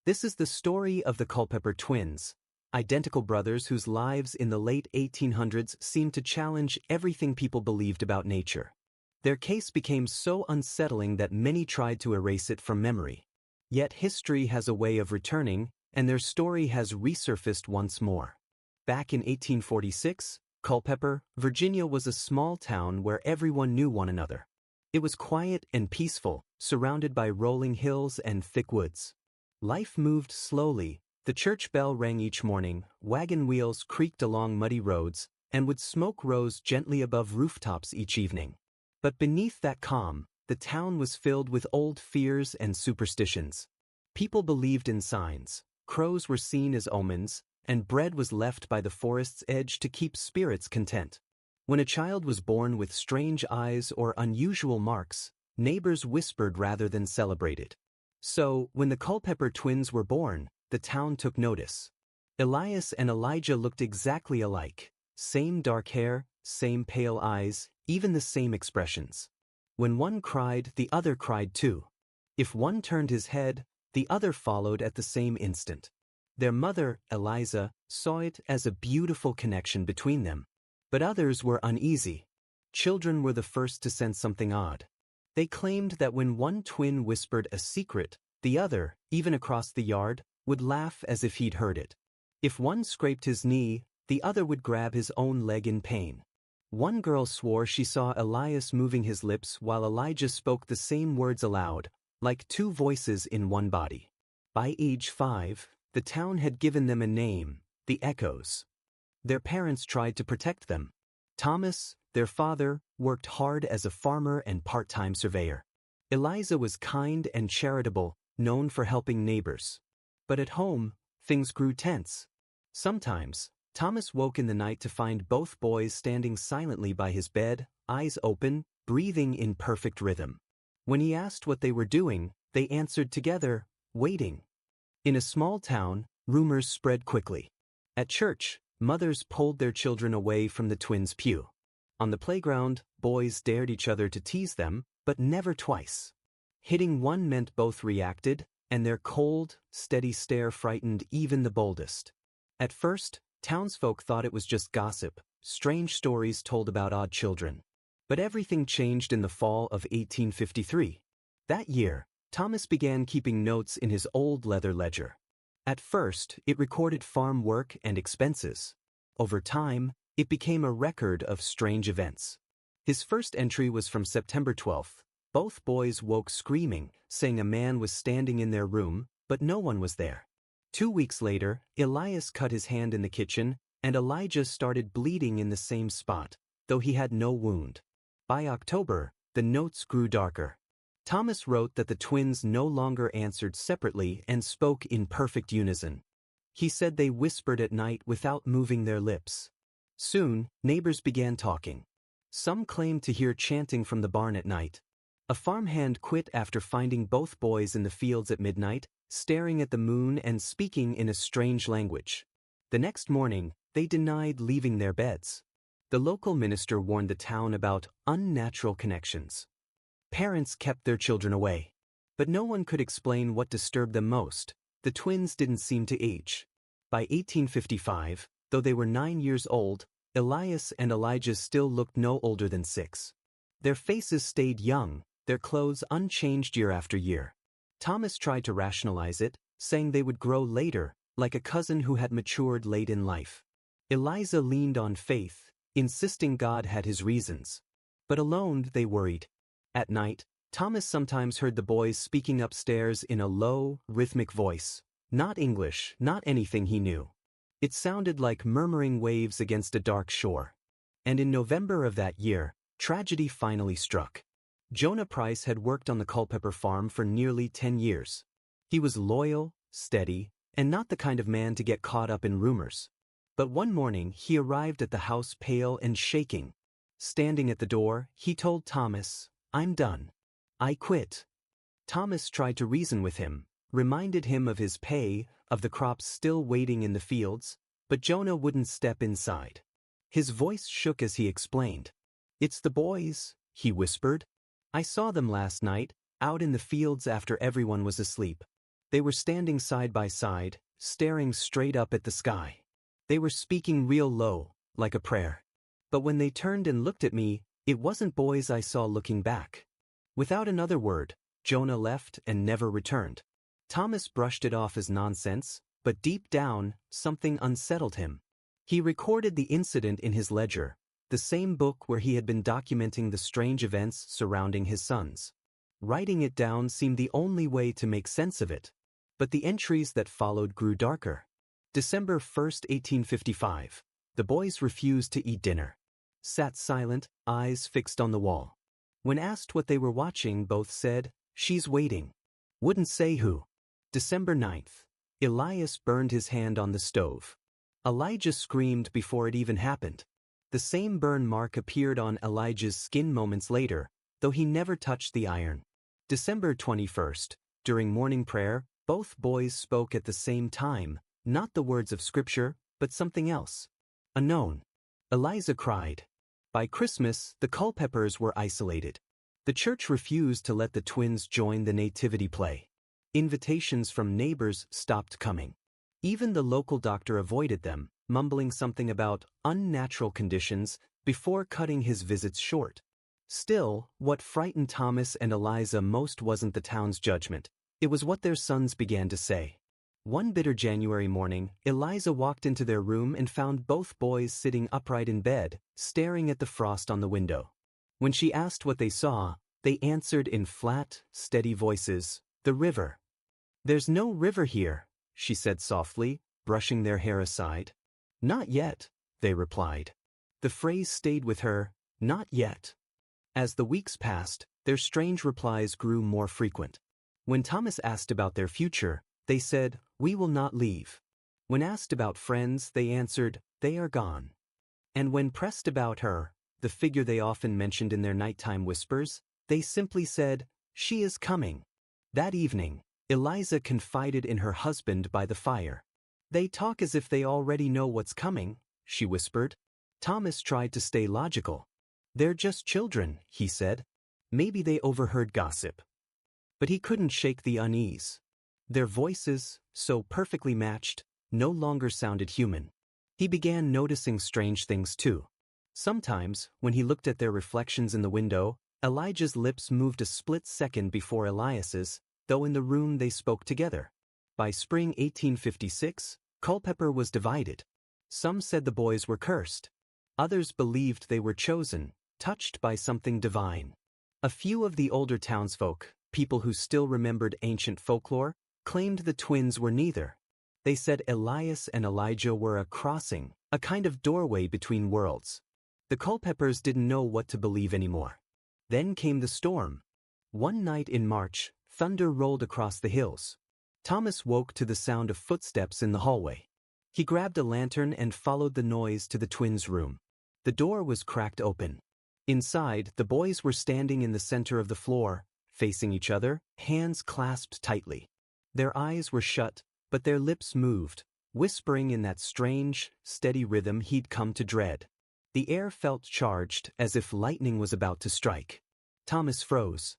This is the story of the Culpeper twins, identical brothers whose lives in the late 1800s seemed to challenge everything people believed about nature. Their case became so unsettling that many tried to erase it from memory. Yet history has a way of returning, and their story has resurfaced once more. Back in 1846, Culpeper, Virginia was a small town where everyone knew one another. It was quiet and peaceful, surrounded by rolling hills and thick woods. Life moved slowly. The church bell rang each morning, wagon wheels creaked along muddy roads, and wood smoke rose gently above rooftops each evening. But beneath that calm, the town was filled with old fears and superstitions. People believed in signs, crows were seen as omens, and bread was left by the forest's edge to keep spirits content. When a child was born with strange eyes or unusual marks, neighbors whispered rather than celebrated. So, when the Culpeper twins were born, the town took notice. Elias and Elijah looked exactly alike. Same dark hair, same pale eyes, even the same expressions. When one cried, the other cried too. If one turned his head, the other followed at the same instant. Their mother, Eliza, saw it as a beautiful connection between them. But others were uneasy. Children were the first to sense something odd. They claimed that when one twin whispered a secret, the other, even across the yard, would laugh as if he'd heard it. If one scraped his knee, the other would grab his own leg in pain. One girl swore she saw Elias moving his lips while Elijah spoke the same words aloud, like two voices in one body. By age 5, the town had given them a name, the Echoes. Their parents tried to protect them. Thomas, their father, worked hard as a farmer and part-time surveyor. Eliza was kind and charitable, known for helping neighbors. But at home, things grew tense. Sometimes, Thomas woke in the night to find both boys standing silently by his bed, eyes open, breathing in perfect rhythm. When he asked what they were doing, they answered together, waiting. In a small town, rumors spread quickly. At church, mothers pulled their children away from the twins' pew. On the playground, boys dared each other to tease them, but never twice. Hitting one meant both reacted, and their cold, steady stare frightened even the boldest. At first, townsfolk thought it was just gossip, strange stories told about odd children. But everything changed in the fall of 1853. That year, Thomas began keeping notes in his old leather ledger. At first, it recorded farm work and expenses. Over time, it became a record of strange events. His first entry was from September 12th. Both boys woke screaming, saying a man was standing in their room, but no one was there. 2 weeks later, Elias cut his hand in the kitchen, and Elijah started bleeding in the same spot, though he had no wound. By October, the notes grew darker. Thomas wrote that the twins no longer answered separately and spoke in perfect unison. He said they whispered at night without moving their lips. Soon, neighbors began talking. Some claimed to hear chanting from the barn at night. A farmhand quit after finding both boys in the fields at midnight, staring at the moon and speaking in a strange language. The next morning, they denied leaving their beds. The local minister warned the town about unnatural connections. Parents kept their children away. But no one could explain what disturbed them most. The twins didn't seem to age. By 1855, though they were 9 years old, Elias and Elijah still looked no older than 6. Their faces stayed young, their clothes unchanged year after year. Thomas tried to rationalize it, saying they would grow later, like a cousin who had matured late in life. Eliza leaned on faith, insisting God had his reasons. But alone, they worried. At night, Thomas sometimes heard the boys speaking upstairs in a low, rhythmic voice. Not English, not anything he knew. It sounded like murmuring waves against a dark shore. And in November of that year, tragedy finally struck. Jonah Price had worked on the Culpeper farm for nearly 10 years. He was loyal, steady, and not the kind of man to get caught up in rumors. But one morning, he arrived at the house pale and shaking. Standing at the door, he told Thomas, "I'm done. I quit." Thomas tried to reason with him, reminded him of his pay, of the crops still waiting in the fields, but Jonah wouldn't step inside. His voice shook as he explained. "It's the boys," he whispered. "I saw them last night, out in the fields after everyone was asleep. They were standing side by side, staring straight up at the sky. They were speaking real low, like a prayer. But when they turned and looked at me, it wasn't boys I saw looking back. Without another word, Jonah left and never returned. Thomas brushed it off as nonsense, but deep down, something unsettled him. He recorded the incident in his ledger, the same book where he had been documenting the strange events surrounding his sons. Writing it down seemed the only way to make sense of it. But the entries that followed grew darker. December 1st, 1855. The boys refused to eat dinner. Sat silent, eyes fixed on the wall. When asked what they were watching, both said, "She's waiting." Wouldn't say who. December 9th. Elias burned his hand on the stove. Elijah screamed before it even happened. The same burn mark appeared on Elijah's skin moments later, though he never touched the iron. December 21st. During morning prayer, both boys spoke at the same time, not the words of Scripture, but something else. Unknown. Eliza cried. By Christmas, the Culpepers were isolated. The church refused to let the twins join the nativity play. Invitations from neighbors stopped coming. Even the local doctor avoided them, mumbling something about unnatural conditions before cutting his visits short. Still, what frightened Thomas and Eliza most wasn't the town's judgment. It was what their sons began to say. One bitter January morning, Eliza walked into their room and found both boys sitting upright in bed, staring at the frost on the window. When she asked what they saw, they answered in flat, steady voices, "The river." "There's no river here," she said softly, brushing their hair aside. "Not yet," they replied. The phrase stayed with her, "Not yet." As the weeks passed, their strange replies grew more frequent. When Thomas asked about their future, they said, "We will not leave." When asked about friends, they answered, "They are gone." And when pressed about her, the figure they often mentioned in their nighttime whispers, they simply said, "She is coming." That evening, Eliza confided in her husband by the fire. "They talk as if they already know what's coming," she whispered. Thomas tried to stay logical. "They're just children," he said. Maybe they overheard gossip. But he couldn't shake the unease. Their voices, so perfectly matched, no longer sounded human. He began noticing strange things too. Sometimes, when he looked at their reflections in the window, Elijah's lips moved a split second before Elias's, though in the room they spoke together. By spring 1856, Culpeper was divided. Some said the boys were cursed. Others believed they were chosen, touched by something divine. A few of the older townsfolk, people who still remembered ancient folklore, claimed the twins were neither. They said Elias and Elijah were a crossing, a kind of doorway between worlds. The Culpepers didn't know what to believe anymore. Then came the storm. One night in March, thunder rolled across the hills. Thomas woke to the sound of footsteps in the hallway. He grabbed a lantern and followed the noise to the twins' room. The door was cracked open. Inside, the boys were standing in the center of the floor, facing each other, hands clasped tightly. Their eyes were shut, but their lips moved, whispering in that strange, steady rhythm he'd come to dread. The air felt charged, as if lightning was about to strike. Thomas froze.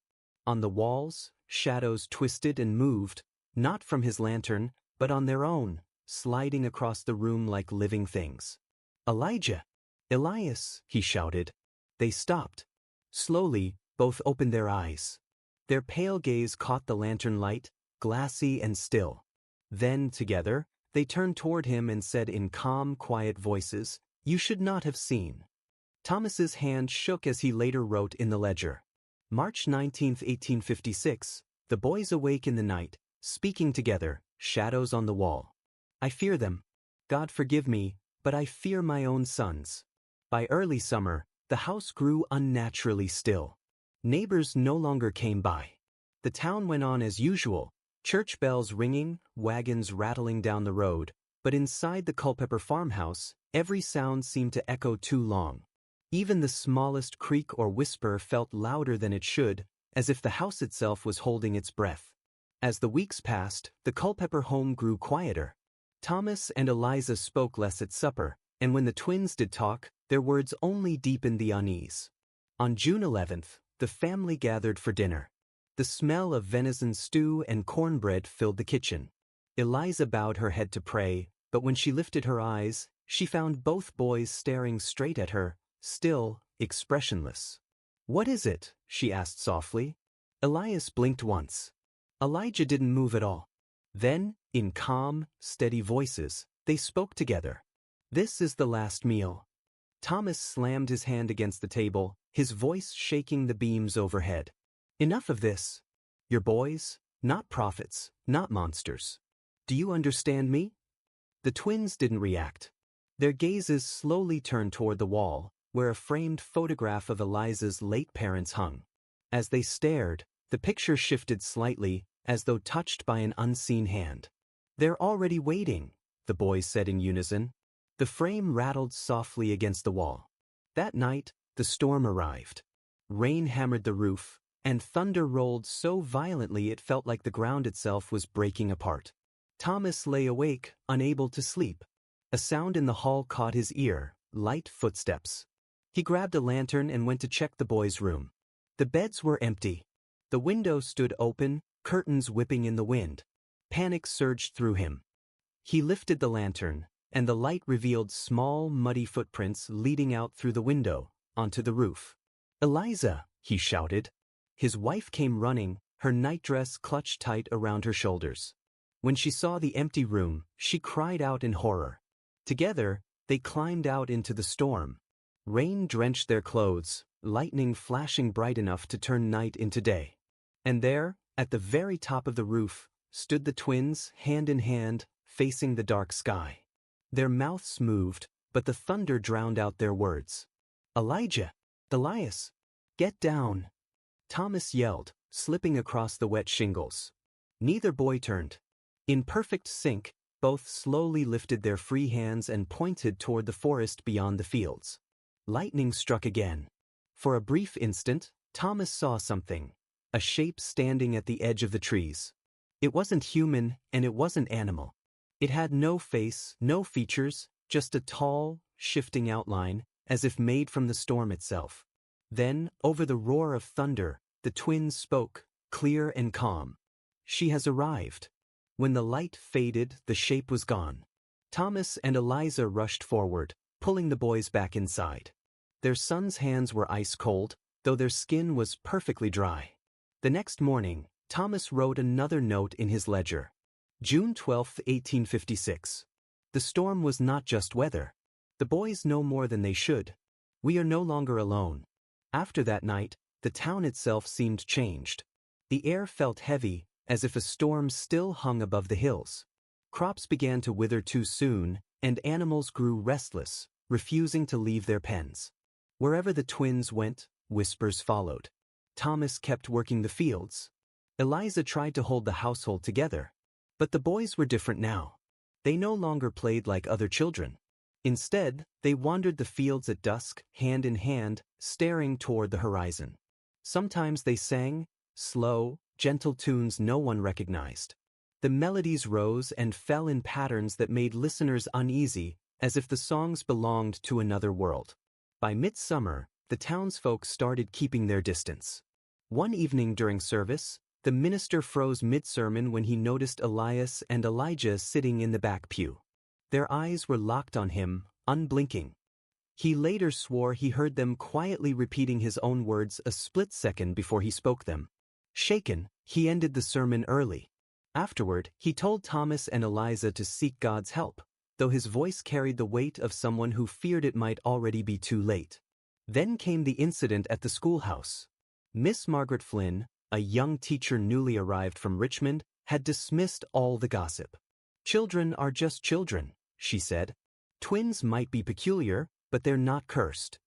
On the walls, shadows twisted and moved, not from his lantern, but on their own, sliding across the room like living things. "Elijah! Elias!" he shouted. They stopped. Slowly, both opened their eyes. Their pale gaze caught the lantern light, glassy and still. Then, together, they turned toward him and said in calm, quiet voices, "You should not have seen." Thomas's hand shook as he later wrote in the ledger. March 19, 1856, the boys awake in the night, speaking together, shadows on the wall. "I fear them. God forgive me, but I fear my own sons." By early summer, the house grew unnaturally still. Neighbors no longer came by. The town went on as usual, church bells ringing, wagons rattling down the road, but inside the Culpeper farmhouse, every sound seemed to echo too long. Even the smallest creak or whisper felt louder than it should, as if the house itself was holding its breath. As the weeks passed, the Culpeper home grew quieter. Thomas and Eliza spoke less at supper, and when the twins did talk, their words only deepened the unease. On June 11th, the family gathered for dinner. The smell of venison stew and cornbread filled the kitchen. Eliza bowed her head to pray, but when she lifted her eyes, she found both boys staring straight at her, still, expressionless. "What is it?" she asked softly. Elias blinked once. Elijah didn't move at all. Then, in calm, steady voices, they spoke together. "This is the last meal." Thomas slammed his hand against the table, his voice shaking the beams overhead. "Enough of this. You're boys, not prophets, not monsters. Do you understand me?" The twins didn't react. Their gazes slowly turned toward the wall, where a framed photograph of Eliza's late parents hung. As they stared, the picture shifted slightly, as though touched by an unseen hand. "They're already waiting," the boys said in unison. The frame rattled softly against the wall. That night, the storm arrived. Rain hammered the roof, and thunder rolled so violently it felt like the ground itself was breaking apart. Thomas lay awake, unable to sleep. A sound in the hall caught his ear, light footsteps. He grabbed a lantern and went to check the boys' room. The beds were empty. The window stood open, curtains whipping in the wind. Panic surged through him. He lifted the lantern, and the light revealed small, muddy footprints leading out through the window, onto the roof. "Eliza!" he shouted. His wife came running, her nightdress clutched tight around her shoulders. When she saw the empty room, she cried out in horror. Together, they climbed out into the storm. Rain drenched their clothes, lightning flashing bright enough to turn night into day. And there, at the very top of the roof, stood the twins, hand in hand, facing the dark sky. Their mouths moved, but the thunder drowned out their words. "Elijah! Elias! Get down!" Thomas yelled, slipping across the wet shingles. Neither boy turned. In perfect sync, both slowly lifted their free hands and pointed toward the forest beyond the fields. Lightning struck again. For a brief instant, Thomas saw something, a shape standing at the edge of the trees. It wasn't human, and it wasn't animal. It had no face, no features, just a tall, shifting outline, as if made from the storm itself. Then, over the roar of thunder, the twins spoke, clear and calm. "She has arrived." When the light faded, the shape was gone. Thomas and Eliza rushed forward, pulling the boys back inside. Their son's hands were ice cold, though their skin was perfectly dry. The next morning, Thomas wrote another note in his ledger. June 12, 1856. The storm was not just weather. The boys know more than they should. We are no longer alone. After that night, the town itself seemed changed. The air felt heavy, as if a storm still hung above the hills. Crops began to wither too soon, and animals grew restless, refusing to leave their pens. Wherever the twins went, whispers followed. Thomas kept working the fields. Eliza tried to hold the household together. But the boys were different now. They no longer played like other children. Instead, they wandered the fields at dusk, hand in hand, staring toward the horizon. Sometimes they sang, slow, gentle tunes no one recognized. The melodies rose and fell in patterns that made listeners uneasy, as if the songs belonged to another world. By midsummer, the townsfolk started keeping their distance. One evening during service, the minister froze mid-sermon when he noticed Elias and Elijah sitting in the back pew. Their eyes were locked on him, unblinking. He later swore he heard them quietly repeating his own words a split second before he spoke them. Shaken, he ended the sermon early. Afterward, he told Thomas and Eliza to seek God's help, though his voice carried the weight of someone who feared it might already be too late. Then came the incident at the schoolhouse. Miss Margaret Flynn, a young teacher newly arrived from Richmond, had dismissed all the gossip. "Children are just children," she said. "Twins might be peculiar, but they're not cursed."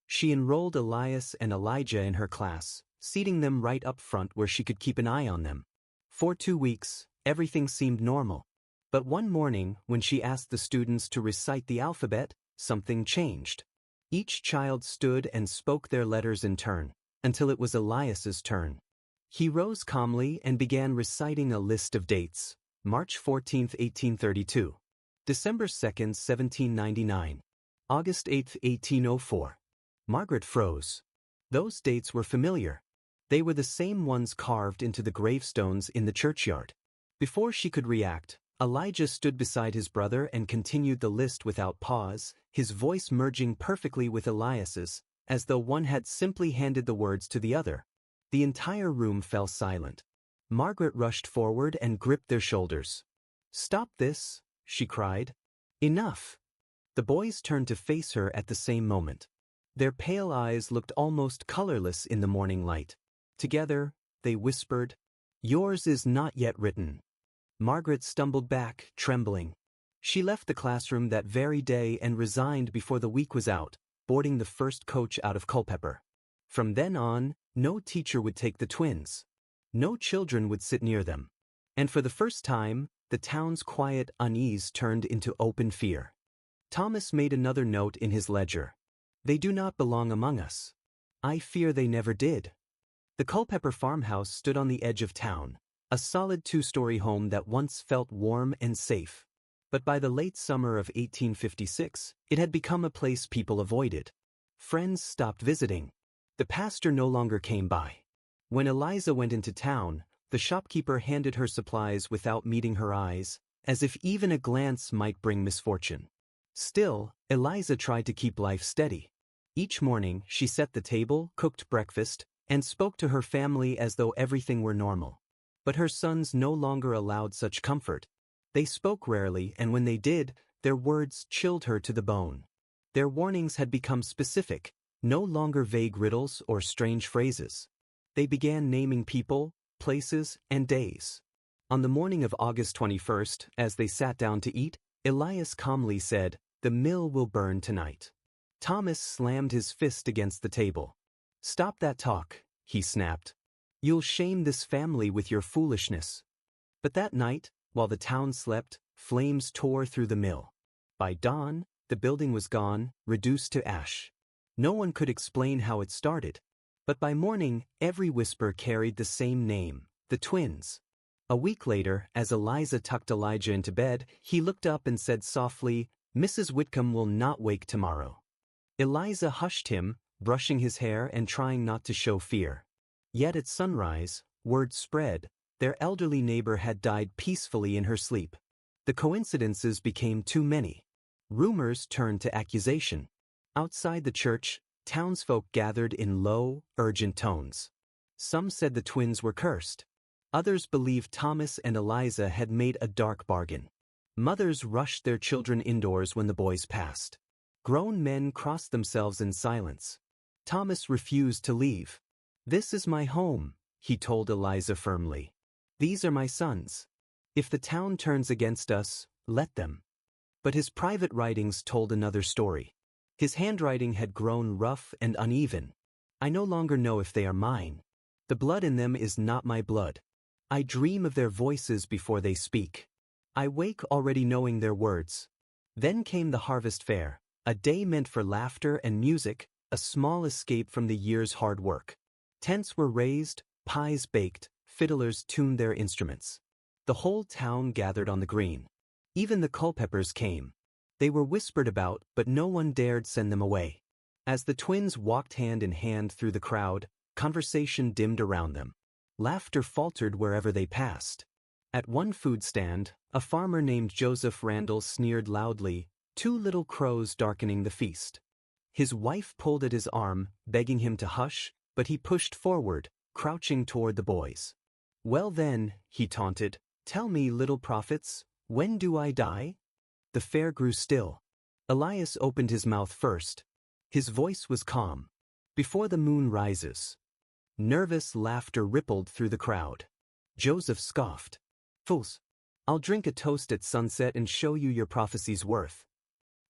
She enrolled Elias and Elijah in her class, seating them right up front where she could keep an eye on them. For 2 weeks, everything seemed normal. But one morning, when she asked the students to recite the alphabet, something changed. Each child stood and spoke their letters in turn, until it was Elias's turn. He rose calmly and began reciting a list of dates. March 14, 1832. December 2, 1799. August 8, 1804. Margaret froze. Those dates were familiar. They were the same ones carved into the gravestones in the churchyard. Before she could react, Elijah stood beside his brother and continued the list without pause, his voice merging perfectly with Elias's, as though one had simply handed the words to the other. The entire room fell silent. Margaret rushed forward and gripped their shoulders. "Stop this," she cried. "Enough." The boys turned to face her at the same moment. Their pale eyes looked almost colorless in the morning light. Together, they whispered, "Yours is not yet written." Margaret stumbled back, trembling. She left the classroom that very day and resigned before the week was out, boarding the first coach out of Culpeper. From then on, no teacher would take the twins. No children would sit near them. And for the first time, the town's quiet unease turned into open fear. Thomas made another note in his ledger. "They do not belong among us. I fear they never did." The Culpeper farmhouse stood on the edge of town, a solid two-story home that once felt warm and safe. But by the late summer of 1856, it had become a place people avoided. Friends stopped visiting. The pastor no longer came by. When Eliza went into town, the shopkeeper handed her supplies without meeting her eyes, as if even a glance might bring misfortune. Still, Eliza tried to keep life steady. Each morning, she set the table, cooked breakfast, and spoke to her family as though everything were normal. But her sons no longer allowed such comfort. They spoke rarely, and when they did, their words chilled her to the bone. Their warnings had become specific, no longer vague riddles or strange phrases. They began naming people, places, and days. On the morning of August 21st, as they sat down to eat, Elias calmly said, "The mill will burn tonight." Thomas slammed his fist against the table. "Stop that talk," he snapped. "You'll shame this family with your foolishness." But that night, while the town slept, flames tore through the mill. By dawn, the building was gone, reduced to ash. No one could explain how it started. But by morning, every whisper carried the same name, the twins. A week later, as Eliza tucked Elijah into bed, he looked up and said softly, "Mrs. Whitcomb will not wake tomorrow." Eliza hushed him, brushing his hair and trying not to show fear. Yet at sunrise, word spread, their elderly neighbor had died peacefully in her sleep. The coincidences became too many. Rumors turned to accusation. Outside the church, townsfolk gathered in low, urgent tones. Some said the twins were cursed. Others believed Thomas and Eliza had made a dark bargain. Mothers rushed their children indoors when the boys passed. Grown men crossed themselves in silence. Thomas refused to leave. "This is my home," he told Eliza firmly. "These are my sons. If the town turns against us, let them." But his private writings told another story. His handwriting had grown rough and uneven. "I no longer know if they are mine. The blood in them is not my blood. I dream of their voices before they speak. I wake already knowing their words." Then came the harvest fair, a day meant for laughter and music, a small escape from the year's hard work. Tents were raised, pies baked, fiddlers tuned their instruments. The whole town gathered on the green. Even the Culpepers came. They were whispered about, but no one dared send them away. As the twins walked hand in hand through the crowd, conversation dimmed around them. Laughter faltered wherever they passed. At one food stand, a farmer named Joseph Randall sneered loudly, two little crows darkening the feast. His wife pulled at his arm, begging him to hush, but he pushed forward, crouching toward the boys. "Well then," he taunted, "tell me, little prophets, when do I die?" The fair grew still. Elias opened his mouth first. His voice was calm. "Before the moon rises." Nervous laughter rippled through the crowd. Joseph scoffed. "Fools! I'll drink a toast at sunset and show you your prophecy's worth."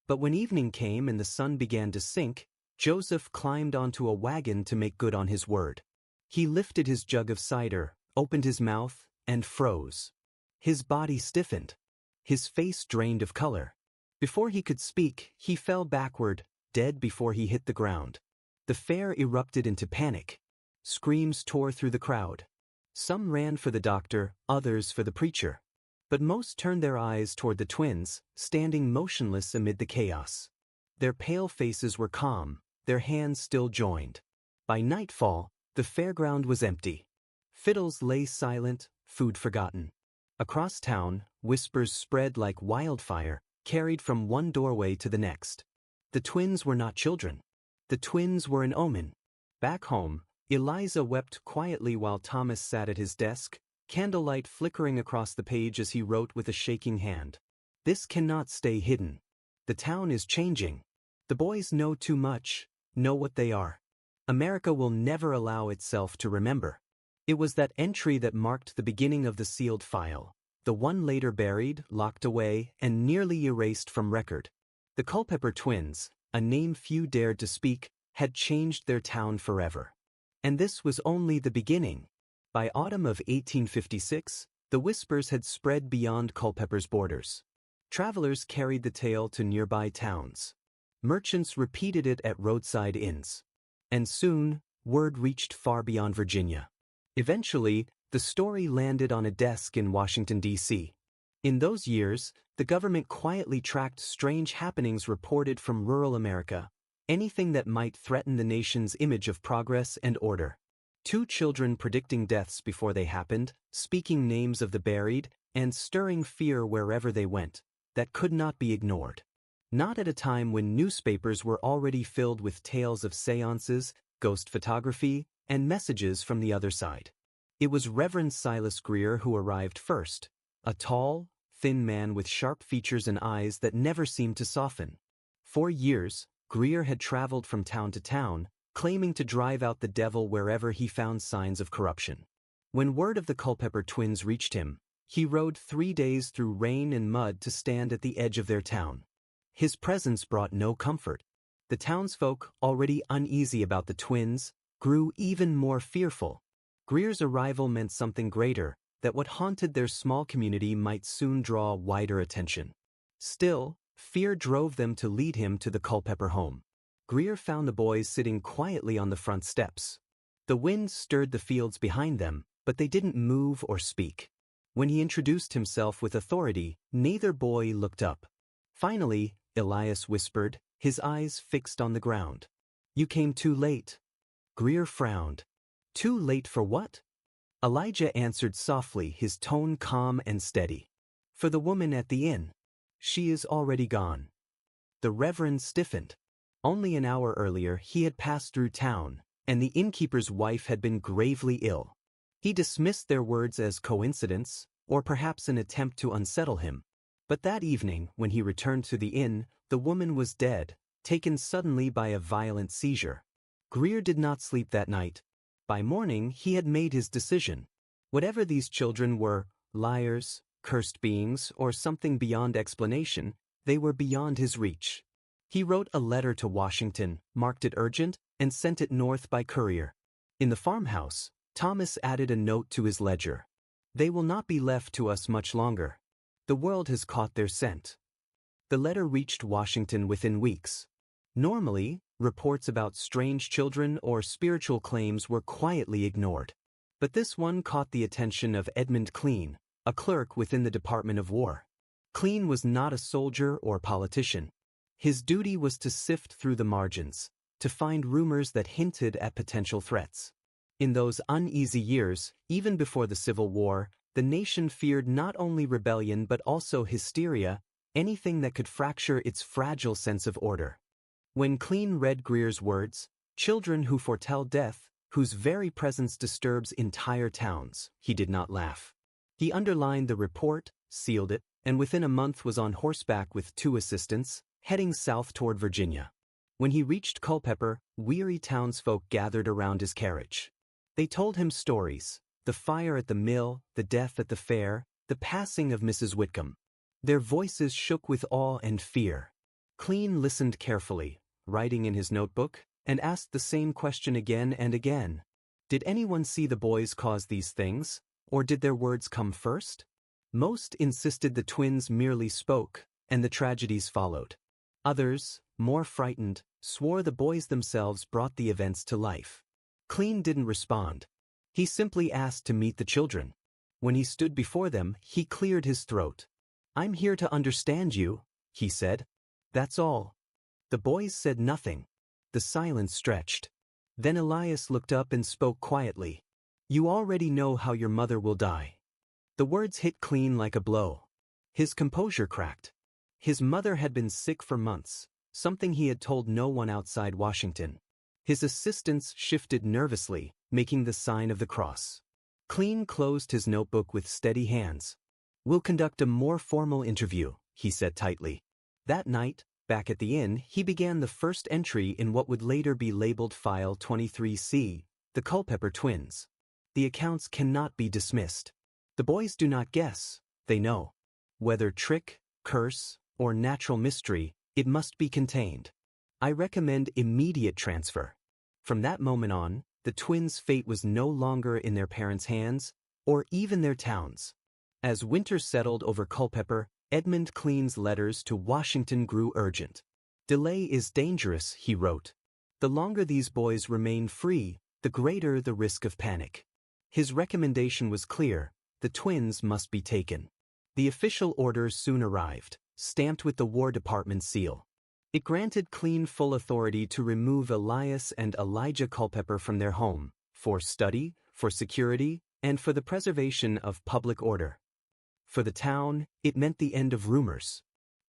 But when evening came and the sun began to sink, Joseph climbed onto a wagon to make good on his word. He lifted his jug of cider, opened his mouth, and froze. His body stiffened. His face drained of color. Before he could speak, he fell backward, dead before he hit the ground. The fair erupted into panic. Screams tore through the crowd. Some ran for the doctor, others for the preacher. But most turned their eyes toward the twins, standing motionless amid the chaos. Their pale faces were calm, their hands still joined. By nightfall, The fairground was empty. Fiddles lay silent, food forgotten. Across town, whispers spread like wildfire, carried from one doorway to the next. The twins were not children. The twins were an omen. Back home, Eliza wept quietly while Thomas sat at his desk, candlelight flickering across the page as he wrote with a shaking hand. This cannot stay hidden. The town is changing. The boys know too much, know what they are. America will never allow itself to remember. It was that entry that marked the beginning of the sealed file, the one later buried, locked away, and nearly erased from record. The Culpeper twins, a name few dared to speak, had changed their town forever. And this was only the beginning. By autumn of 1856, the whispers had spread beyond Culpeper's borders. Travelers carried the tale to nearby towns. Merchants repeated it at roadside inns. And soon, word reached far beyond Virginia. Eventually, the story landed on a desk in Washington, D.C. In those years, the government quietly tracked strange happenings reported from rural America, anything that might threaten the nation's image of progress and order. 2 children predicting deaths before they happened, speaking names of the buried, and stirring fear wherever they went, that could not be ignored. Not at a time when newspapers were already filled with tales of seances, ghost photography, and messages from the other side. It was Reverend Silas Greer who arrived first, a tall, thin man with sharp features and eyes that never seemed to soften. For years, Greer had traveled from town to town, claiming to drive out the devil wherever he found signs of corruption. When word of the Culpeper twins reached him, he rode 3 days through rain and mud to stand at the edge of their town. His presence brought no comfort. The townsfolk, already uneasy about the twins, grew even more fearful. Greer's arrival meant something greater, that what haunted their small community might soon draw wider attention. Still, fear drove them to lead him to the Culpeper home. Greer found the boys sitting quietly on the front steps. The wind stirred the fields behind them, but they didn't move or speak. When he introduced himself with authority, neither boy looked up. Finally, Elias whispered, his eyes fixed on the ground. "You came too late." Greer frowned. "Too late for what?" Elijah answered softly, his tone calm and steady. "For the woman at the inn. She is already gone." The Reverend stiffened. Only an hour earlier he had passed through town, and the innkeeper's wife had been gravely ill. He dismissed their words as coincidence, or perhaps an attempt to unsettle him. But that evening, when he returned to the inn, the woman was dead, taken suddenly by a violent seizure. Greer did not sleep that night. By morning, he had made his decision. Whatever these children were, liars, cursed beings, or something beyond explanation, they were beyond his reach. He wrote a letter to Washington, marked it urgent, and sent it north by courier. In the farmhouse, Thomas added a note to his ledger. "They will not be left to us much longer. The world has caught their scent." The letter reached Washington within weeks. Normally, reports about strange children or spiritual claims were quietly ignored. But this one caught the attention of Edmund Clean, a clerk within the Department of War. Clean was not a soldier or politician. His duty was to sift through the margins, to find rumors that hinted at potential threats. In those uneasy years, even before the Civil War, the nation feared not only rebellion but also hysteria, anything that could fracture its fragile sense of order. When Clean read Greer's words, "Children who foretell death, whose very presence disturbs entire towns," he did not laugh. He underlined the report, sealed it, and within a month was on horseback with 2 assistants, heading south toward Virginia. When he reached Culpeper, weary townsfolk gathered around his carriage. They told him stories: the fire at the mill, the death at the fair, the passing of Mrs. Whitcomb. Their voices shook with awe and fear. Clean listened carefully, writing in his notebook, and asked the same question again and again. Did anyone see the boys cause these things, or did their words come first? Most insisted the twins merely spoke, and the tragedies followed. Others, more frightened, swore the boys themselves brought the events to life. Clean didn't respond. He simply asked to meet the children. When he stood before them, he cleared his throat. "I'm here to understand you," he said. "That's all." The boys said nothing. The silence stretched. Then Elias looked up and spoke quietly. "You already know how your mother will die." The words hit Clean like a blow. His composure cracked. His mother had been sick for months, something he had told no one outside Washington. His assistants shifted nervously, making the sign of the cross. Clean closed his notebook with steady hands. "We'll conduct a more formal interview," he said tightly. That night, back at the inn, he began the first entry in what would later be labeled File 23C, the Culpeper twins. The accounts cannot be dismissed. The boys do not guess, they know. Whether trick, curse, or natural mystery, it must be contained. I recommend immediate transfer. From that moment on, the twins' fate was no longer in their parents' hands, or even their towns. As winter settled over Culpeper, Edmund Clean's letters to Washington grew urgent. "Delay is dangerous," he wrote. "The longer these boys remain free, the greater the risk of panic." His recommendation was clear: the twins must be taken. The official order soon arrived, stamped with the War Department seal. It granted Clean full authority to remove Elias and Elijah Culpeper from their home, for study, for security, and for the preservation of public order. For the town, it meant the end of rumors.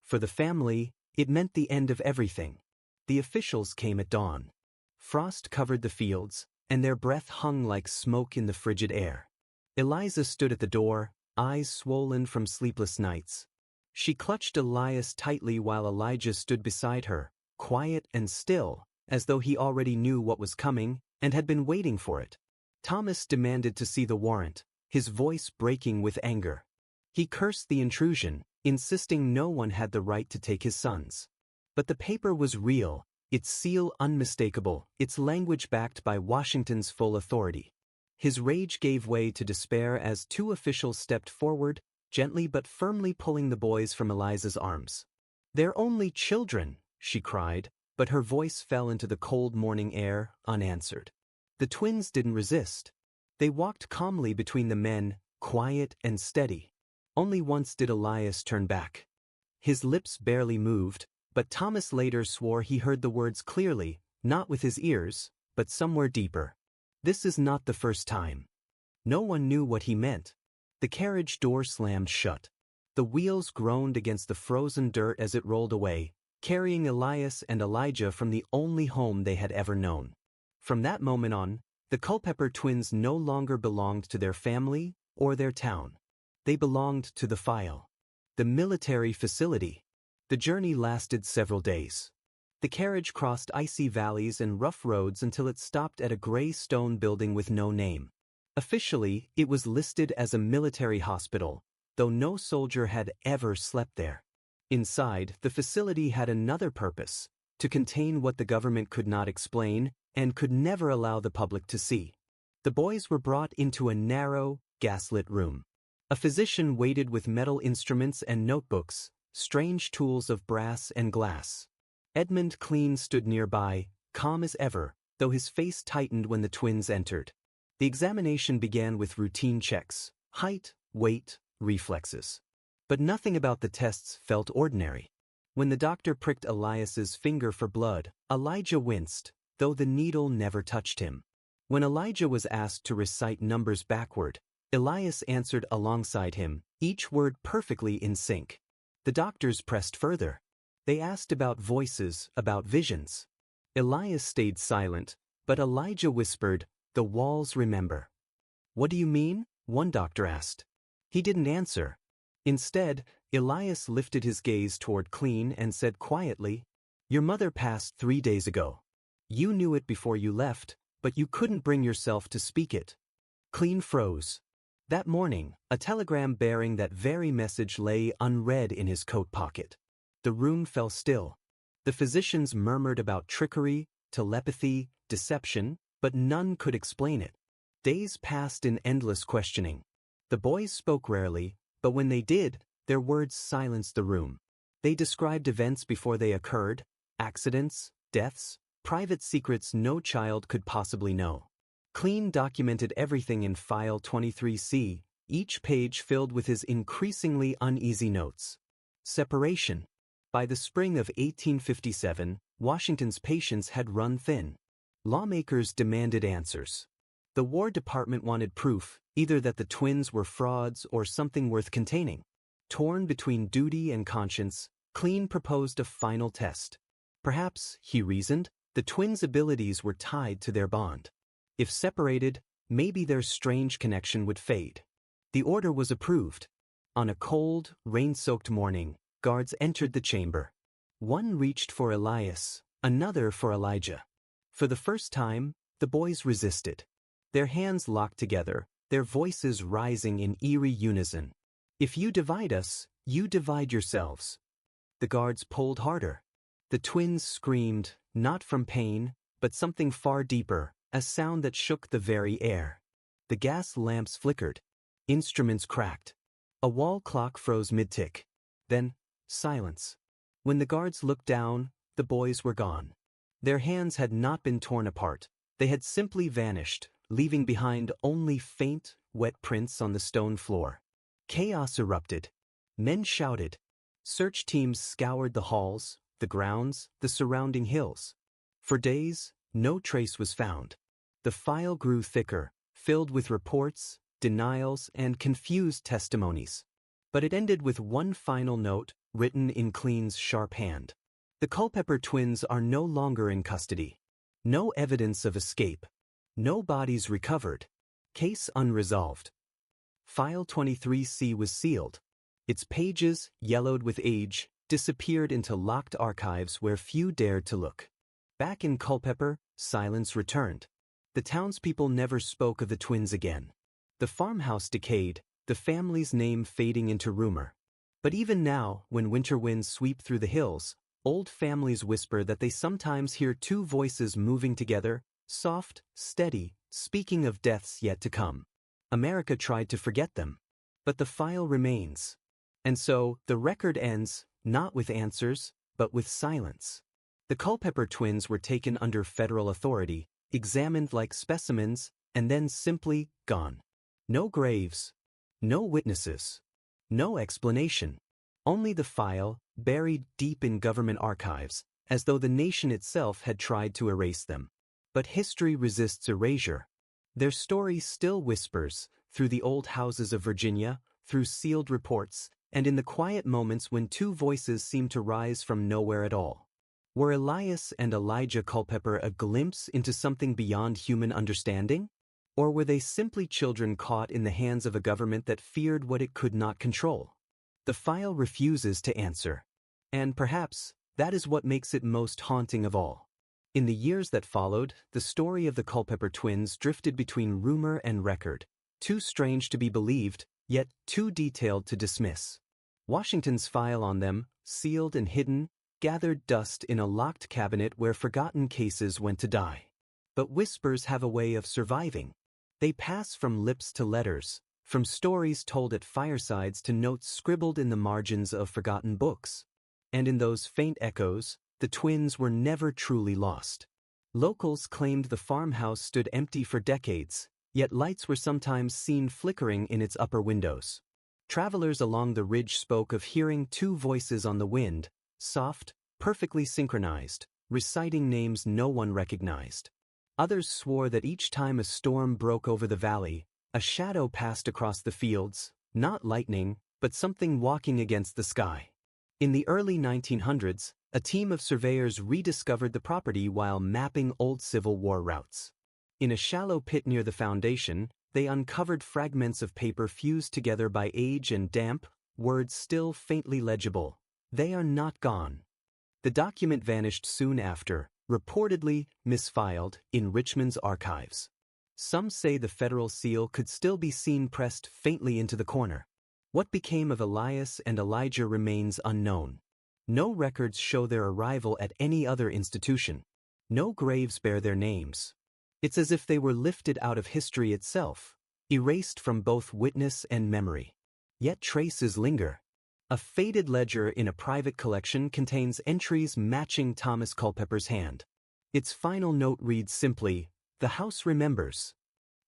For the family, it meant the end of everything. The officials came at dawn. Frost covered the fields, and their breath hung like smoke in the frigid air. Eliza stood at the door, eyes swollen from sleepless nights. She clutched Elias tightly while Elijah stood beside her, quiet and still, as though he already knew what was coming and had been waiting for it. Thomas demanded to see the warrant, his voice breaking with anger. He cursed the intrusion, insisting no one had the right to take his sons. But the paper was real, its seal unmistakable, its language backed by Washington's full authority. His rage gave way to despair as two officials stepped forward, gently but firmly pulling the boys from Eliza's arms. "They're only children," she cried, but her voice fell into the cold morning air, unanswered. The twins didn't resist. They walked calmly between the men, quiet and steady. Only once did Elias turn back. His lips barely moved, but Thomas later swore he heard the words clearly, not with his ears, but somewhere deeper. "This is not the first time." No one knew what he meant. The carriage door slammed shut. The wheels groaned against the frozen dirt as it rolled away, carrying Elias and Elijah from the only home they had ever known. From that moment on, the Culpeper twins no longer belonged to their family or their town. They belonged to the file, the military facility. The journey lasted several days. The carriage crossed icy valleys and rough roads until it stopped at a gray stone building with no name. Officially, it was listed as a military hospital, though no soldier had ever slept there. Inside, the facility had another purpose: to contain what the government could not explain and could never allow the public to see. The boys were brought into a narrow, gaslit room. A physician waited with metal instruments and notebooks, strange tools of brass and glass. Edmund Clean stood nearby, calm as ever, though his face tightened when the twins entered. The examination began with routine checks: height, weight, reflexes. But nothing about the tests felt ordinary. When the doctor pricked Elias's finger for blood, Elijah winced, though the needle never touched him. When Elijah was asked to recite numbers backward, Elias answered alongside him, each word perfectly in sync. The doctors pressed further. They asked about voices, about visions. Elias stayed silent, but Elijah whispered, "The walls remember." "What do you mean?" one doctor asked. He didn't answer. Instead, Elias lifted his gaze toward Clean and said quietly, "Your mother passed 3 days ago. You knew it before you left, but you couldn't bring yourself to speak it." Clean froze. That morning, a telegram bearing that very message lay unread in his coat pocket. The room fell still. The physicians murmured about trickery, telepathy, deception, but none could explain it. Days passed in endless questioning. The boys spoke rarely, but when they did, their words silenced the room. They described events before they occurred: accidents, deaths, private secrets no child could possibly know. Clean documented everything in File 23C, each page filled with his increasingly uneasy notes. Separation. By the spring of 1857, Washington's patience had run thin. Lawmakers demanded answers. The War Department wanted proof, either that the twins were frauds or something worth containing. Torn between duty and conscience, Clean proposed a final test. Perhaps, he reasoned, the twins' abilities were tied to their bond. If separated, maybe their strange connection would fade. The order was approved. On a cold, rain-soaked morning, guards entered the chamber. One reached for Elias, another for Elijah. For the first time, the boys resisted. Their hands locked together, their voices rising in eerie unison. "If you divide us, you divide yourselves." The guards pulled harder. The twins screamed, not from pain, but something far deeper, a sound that shook the very air. The gas lamps flickered. Instruments cracked. A wall clock froze mid-tick. Then, silence. When the guards looked down, the boys were gone. Their hands had not been torn apart. They had simply vanished, leaving behind only faint, wet prints on the stone floor. Chaos erupted. Men shouted. Search teams scoured the halls, the grounds, the surrounding hills. For days, no trace was found. The file grew thicker, filled with reports, denials, and confused testimonies. But it ended with one final note, written in Clean's sharp hand. The Culpeper twins are no longer in custody. No evidence of escape. No bodies recovered. Case unresolved. File 23C was sealed. Its pages, yellowed with age, disappeared into locked archives where few dared to look. Back in Culpeper, silence returned. The townspeople never spoke of the twins again. The farmhouse decayed, the family's name fading into rumor. But even now, when winter winds sweep through the hills, old families whisper that they sometimes hear two voices moving together, soft, steady, speaking of deaths yet to come. America tried to forget them. But the file remains. And so, the record ends, not with answers, but with silence. The Culpeper twins were taken under federal authority, examined like specimens, and then simply gone. No graves. No witnesses. No explanation. Only the file, buried deep in government archives, as though the nation itself had tried to erase them. But history resists erasure. Their story still whispers, through the old houses of Virginia, through sealed reports, and in the quiet moments when two voices seem to rise from nowhere at all. Were Elias and Elijah Culpeper a glimpse into something beyond human understanding? Or were they simply children caught in the hands of a government that feared what it could not control? The file refuses to answer. And perhaps, that is what makes it most haunting of all. In the years that followed, the story of the Culpeper twins drifted between rumor and record, too strange to be believed, yet too detailed to dismiss. Washington's file on them, sealed and hidden, gathered dust in a locked cabinet where forgotten cases went to die. But whispers have a way of surviving. They pass from lips to letters, from stories told at firesides to notes scribbled in the margins of forgotten books. And in those faint echoes, the twins were never truly lost. Locals claimed the farmhouse stood empty for decades, yet lights were sometimes seen flickering in its upper windows. Travelers along the ridge spoke of hearing two voices on the wind, soft, perfectly synchronized, reciting names no one recognized. Others swore that each time a storm broke over the valley, a shadow passed across the fields, not lightning, but something walking against the sky. In the early 1900s, a team of surveyors rediscovered the property while mapping old Civil War routes. In a shallow pit near the foundation, they uncovered fragments of paper fused together by age and damp, words still faintly legible. They are not gone. The document vanished soon after, reportedly misfiled, in Richmond's archives. Some say the federal seal could still be seen pressed faintly into the corner. What became of Elias and Elijah remains unknown. No records show their arrival at any other institution. No graves bear their names. It's as if they were lifted out of history itself, erased from both witness and memory. Yet traces linger. A faded ledger in a private collection contains entries matching Thomas Culpeper's hand. Its final note reads simply, "The house remembers."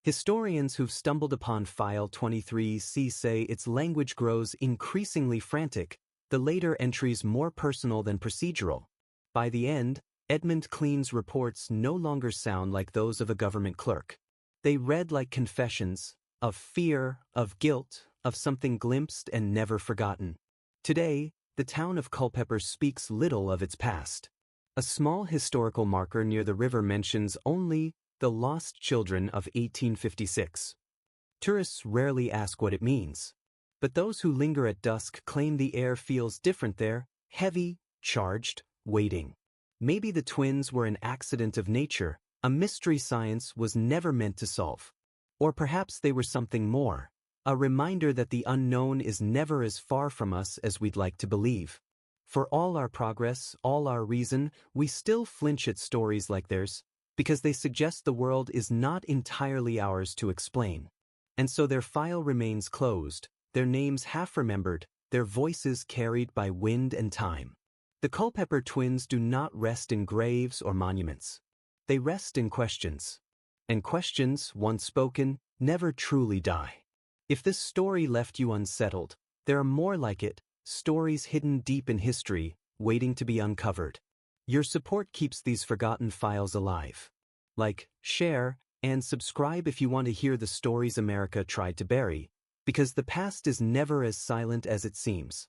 Historians who've stumbled upon File 23C say its language grows increasingly frantic, the later entries more personal than procedural. By the end, Edmund Clean's reports no longer sound like those of a government clerk. They read like confessions, of fear, of guilt, of something glimpsed and never forgotten. Today, the town of Culpeper speaks little of its past. A small historical marker near the river mentions only the lost children of 1856. Tourists rarely ask what it means. But those who linger at dusk claim the air feels different there, heavy, charged, waiting. Maybe the twins were an accident of nature, a mystery science was never meant to solve. Or perhaps they were something more, a reminder that the unknown is never as far from us as we'd like to believe. For all our progress, all our reason, we still flinch at stories like theirs, because they suggest the world is not entirely ours to explain. And so their file remains closed, their names half-remembered, their voices carried by wind and time. The Culpeper twins do not rest in graves or monuments. They rest in questions. And questions, once spoken, never truly die. If this story left you unsettled, there are more like it, stories hidden deep in history, waiting to be uncovered. Your support keeps these forgotten files alive. Like, share, and subscribe if you want to hear the stories America tried to bury, because the past is never as silent as it seems.